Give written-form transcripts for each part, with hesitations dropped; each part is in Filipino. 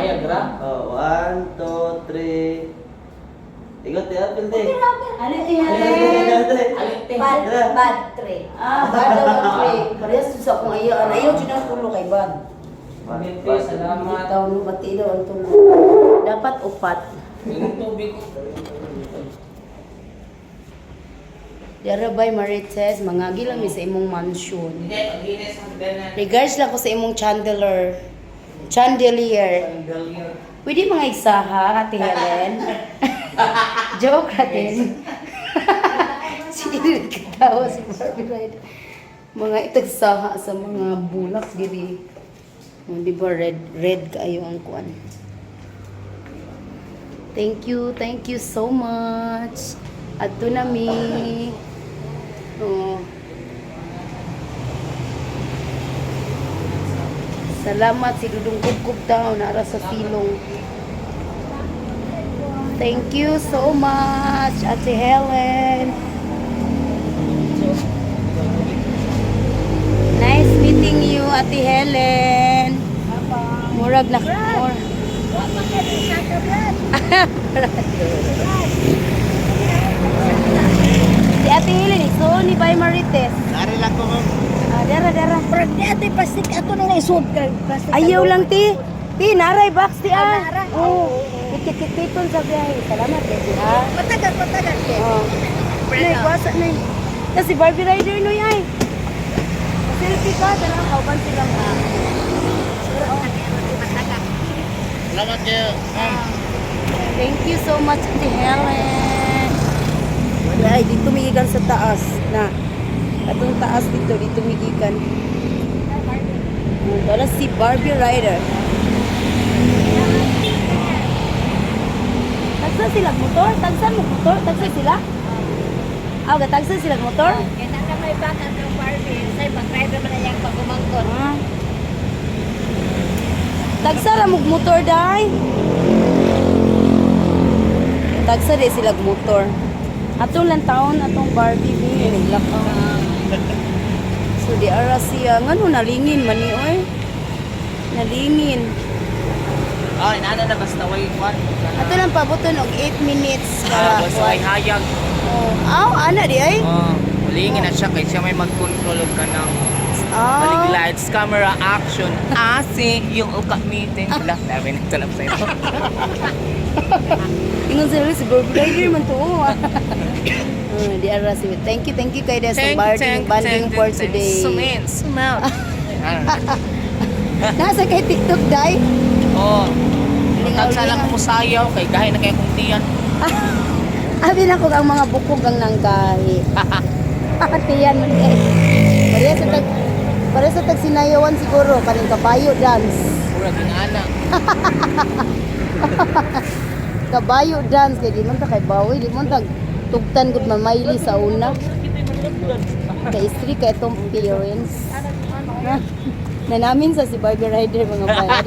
Hayag ra. Oh, 1, 2, 3. Ikot ya, pilde. Ano yan? Alinte. Bad trip. Bad ang tray. Parehas sa akong ayaw. Ayaw dyan ang tulo kay Bad. Alinte, salamat. Itaw no, pati daw ang tulo. Dapat upat. Yung tubig ko. Dara bay Marites, mangagi lang mi sa imong mansion. Hindi, paglinis ang ganan. Regards lang ko sa imong chandelier. Pwede mga isaha, Ate Helen. Joke natin. Sige, katawa si Barbie Rider. Mga itagsaha sa mga bulak diri. Di ba red kayo ang kuan. Thank you so much. Adto na mi. Oh. Salamat si Dudong Kubkub daw nara sa silong. Thank you so much, Ate Helen. Nice meeting you, Ate Helen. Murag na. Si Ate Helen, so ni Bay Marites. Nari lang ko, ma'am. Dara. Pero di ate plastic ato nang isod ka. Plastic Ayaw lang ti. Ti, naray box ti ah. naray. Oo. Ikit-ikiton sa biyahe. Salamat eh, ti ha. Matagal. Oo. Nay, kwasa nay. Kasi Barbie Rider no yay. Selfie ka, dalang kauban silang ha. Salamat kayo, ma'am. Thank you so much, Ate Helen. Ay, dito migikan sa taas na. Atong taas dito migikan. Dala si Barbie Rider. Tagsa sila motor? Tagsan mo motor? Tagsa sila? Tagsa sila motor? Kaya na may bakan ng Barbie. Sa'yo, mag-drive naman na yung pag-umangkot. Tagsa ra mog motor dai. Tagsa di sila motor. Atong lang taon atong Barbie ni naglakaw. So di ara siya ngano nalingin man ni oy. Nalingin. Oh, inana na basta way one. Ato lang pabuton og 8 minutes para. Basta way hayag. Oh, ana di ay. Oh, malingin na siya kay siya may mag-control og kanang Ah. lights, camera, action. Yung uka meeting. Wala, dami na talap sa'yo. Ingon sila si Barbie Rider man to. Di ara si. Thank you kay Des sa banding for today. Smell. Nasa kay TikTok dai. Oh. Lingaw-lingaw. Tagsa lang ko sayaw kay gahay na kay kung tiyan. Abi na ko ang mga bukog ang nanggahi. Tiyan man eh. Pare sa tag sinayawan siguro kaning kabayo dance. Pura ginana. Kabayo dance kay di man ta kay bawi, di man tag tugtan gud mamayli sa una. Kay istri kay tong parents. Na namin sa si Barbie Rider mga bayad.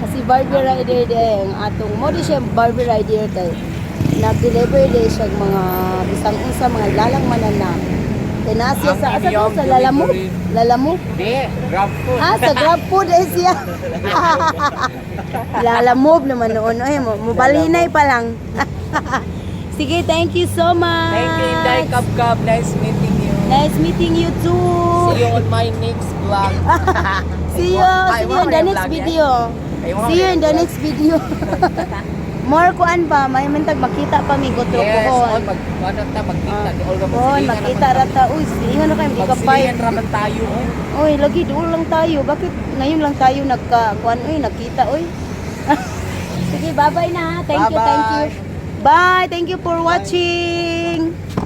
Si Barbie Rider day ang atong mo di siya Barbie Rider kay nag-deliver day siya mga bisang unsa mga lalang manana. Kay nasiya sa asa to sa Lalamove. Di, grab food. Sa Grab Food eh siya. Lalamove naman noon ay mubalinay pa lang. Sige, thank you so much. Thank you, Inday Kap. Nice meeting you. Nice meeting you too. See you on my next vlog. See you in the next video. See you in the next video. More kuan pa, may mantag makita pa mi gotro Yes, ko. magkita. Di Olga Makita rata. Uy, silingan na kayo, di ka Magsilihan raman tayo. Uy, lagi doon lang tayo. Bakit ngayon lang tayo nagka-kuan? Uy, nakita, uy. Sige, bye-bye na ha. Thank you. Bye-bye. Bye. Thank you for watching.